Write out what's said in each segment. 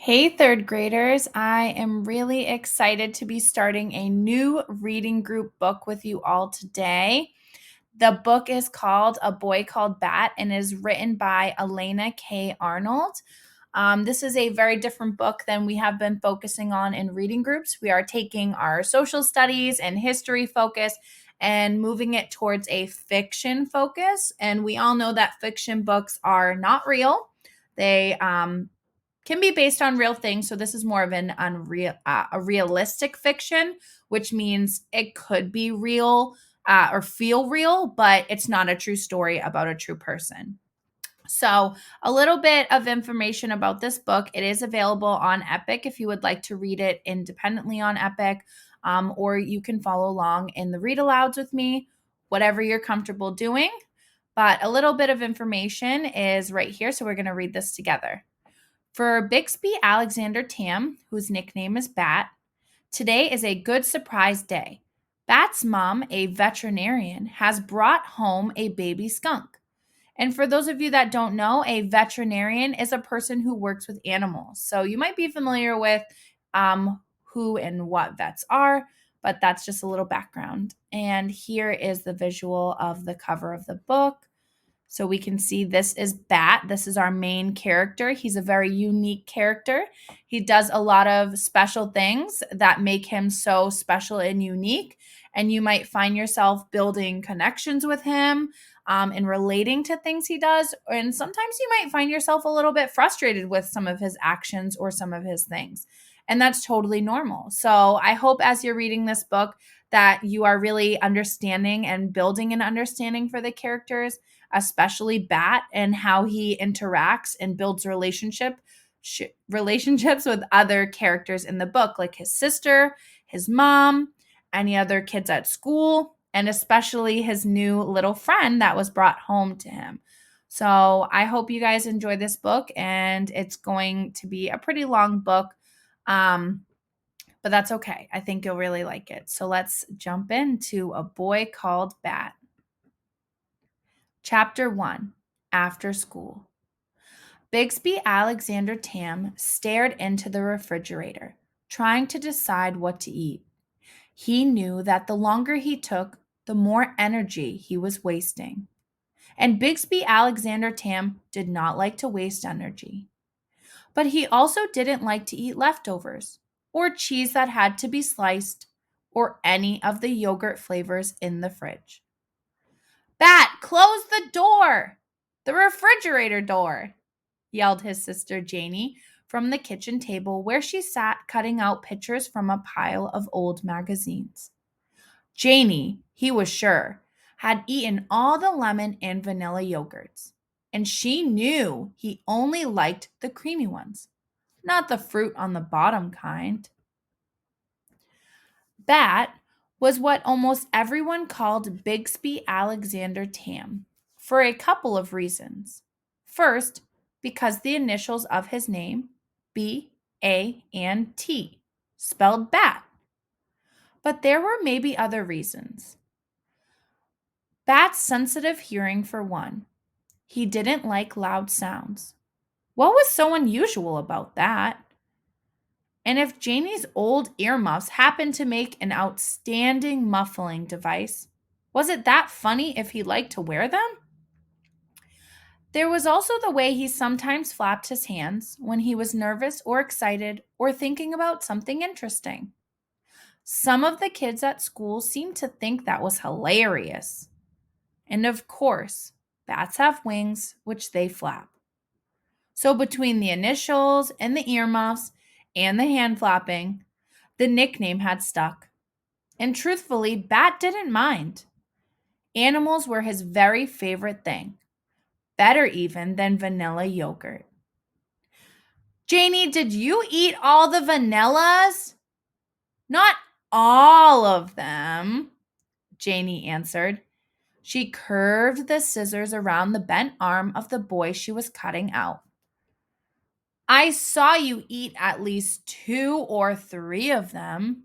Hey, third graders. I am really excited to be starting a new reading group book with you all today. The book is called A Boy Called Bat and is written by Elena K. Arnold. This is a very different book than we have been focusing on in reading groups. We are taking our social studies and history focus and moving it towards a fiction focus. And we all know that fiction books are not real. They can be based on real things. So this is more of a realistic fiction, which means it could be real or feel real, but it's not a true story about a true person. So, a little bit of information about this book. It is available on Epic if you would like to read it independently on Epic, or you can follow along in the read alouds with me, whatever you're comfortable doing. But a little bit of information is right here. So, we're going to read this together. For Bixby Alexander Tam, whose nickname is Bat, today is a good surprise day. Bat's mom, a veterinarian, has brought home a baby skunk. And for those of you that don't know, a veterinarian is a person who works with animals. So you might be familiar with who and what vets are, but that's just a little background. And here is the visual of the cover of the book. So we can see this is Bat. This is our main character. He's a very unique character. He does a lot of special things that make him so special and unique. And you might find yourself building connections with him and relating to things he does. And sometimes you might find yourself a little bit frustrated with some of his actions or some of his things. And that's totally normal. So I hope as you're reading this book that you are really understanding and building an understanding for the characters, especially Bat, and how he interacts and builds relationships with other characters in the book, like his sister, his mom, any other kids at school, and especially his new little friend that was brought home to him. So I hope you guys enjoy this book, and it's going to be a pretty long book. But that's okay. I think you'll really like it. So let's jump into A Boy Called Bat. Chapter 1, After School. Bixby Alexander Tam stared into the refrigerator, trying to decide what to eat. He knew that the longer he took, the more energy he was wasting. And Bixby Alexander Tam did not like to waste energy. But he also didn't like to eat leftovers, or cheese that had to be sliced, or any of the yogurt flavors in the fridge. Bat, close the door! The refrigerator door! Yelled his sister Janie from the kitchen table where she sat cutting out pictures from a pile of old magazines. Janie, he was sure, had eaten all the lemon and vanilla yogurts, and she knew he only liked the creamy ones, not the fruit on the bottom kind. Bat was what almost everyone called Bixby Alexander Tam, for a couple of reasons. First, because the initials of his name, B, A, and T, spelled bat. But there were maybe other reasons. Bat's sensitive hearing, for one. He didn't like loud sounds. What was so unusual about that? And if Janie's old earmuffs happened to make an outstanding muffling device, was it that funny if he liked to wear them? There was also the way he sometimes flapped his hands when he was nervous or excited or thinking about something interesting. Some of the kids at school seemed to think that was hilarious. And of course, bats have wings, which they flap. So between the initials and the earmuffs and the hand flapping, the nickname had stuck. And truthfully, Bat didn't mind. Animals were his very favorite thing, better even than vanilla yogurt. Janie, did you eat all the vanillas? Not all of them, Janie answered. She curved the scissors around the bent arm of the boy she was cutting out. I saw you eat at least 2 or 3 of them.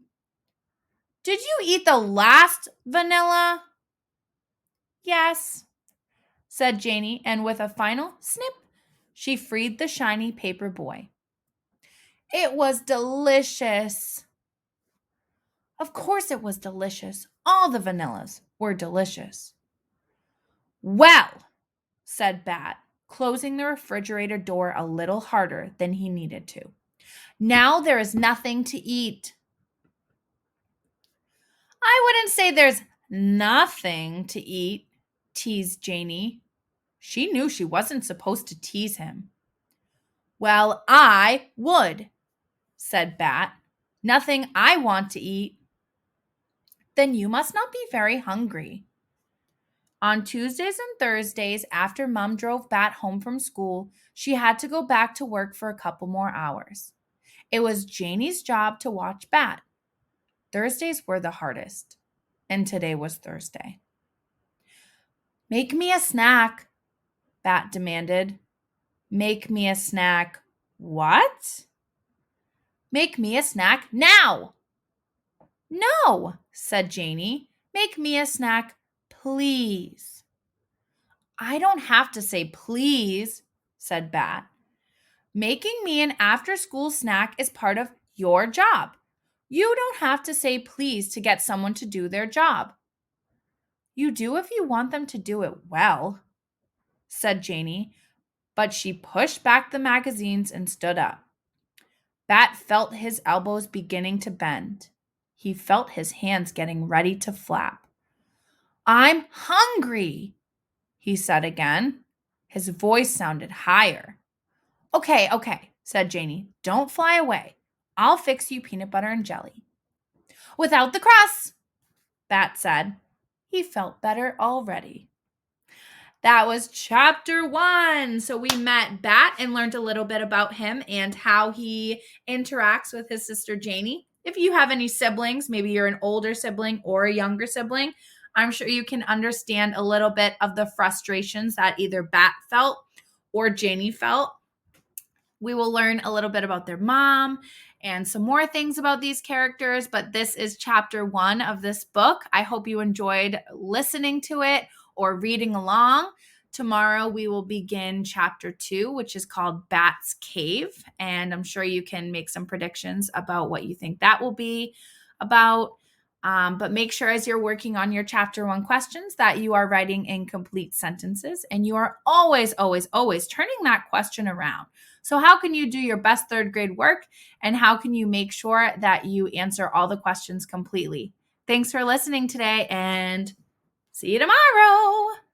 Did you eat the last vanilla? Yes, said Janie, and with a final snip, she freed the shiny paper boy. It was delicious. Of course it was delicious. All the vanillas were delicious. Well, said Bat, closing the refrigerator door a little harder than he needed to. Now there is nothing to eat. I wouldn't say there's nothing to eat, teased Janie. She knew she wasn't supposed to tease him. Well, I would, said Bat. Nothing I want to eat. Then you must not be very hungry. On Tuesdays and Thursdays, after Mom drove Bat home from school, she had to go back to work for a couple more hours. It was Janie's job to watch Bat. Thursdays were the hardest, and today was Thursday. Make me a snack, Bat demanded. Make me a snack. What? Make me a snack now. No, said Janie. Make me a snack, please. I don't have to say please, said Bat. Making me an after-school snack is part of your job. You don't have to say please to get someone to do their job. You do if you want them to do it well, said Janie, but she pushed back the magazines and stood up. Bat felt his elbows beginning to bend. He felt his hands getting ready to flap. I'm hungry, he said again. His voice sounded higher. Okay, said Janie. Don't fly away. I'll fix you peanut butter and jelly. Without the crust, Bat said. He felt better already. That was chapter 1. So we met Bat and learned a little bit about him and how he interacts with his sister Janie. If you have any siblings, maybe you're an older sibling or a younger sibling, I'm sure you can understand a little bit of the frustrations that either Bat felt or Janie felt. We will learn a little bit about their mom and some more things about these characters, but this is chapter 1 of this book. I hope you enjoyed listening to it or reading along. Tomorrow we will begin chapter 2, which is called Bat's Cave, and I'm sure you can make some predictions about what you think that will be about. But make sure as you're working on your chapter 1 questions that you are writing in complete sentences, and you are always turning that question around. So how can you do your best 3rd grade work, and how can you make sure that you answer all the questions completely? Thanks for listening today, and see you tomorrow.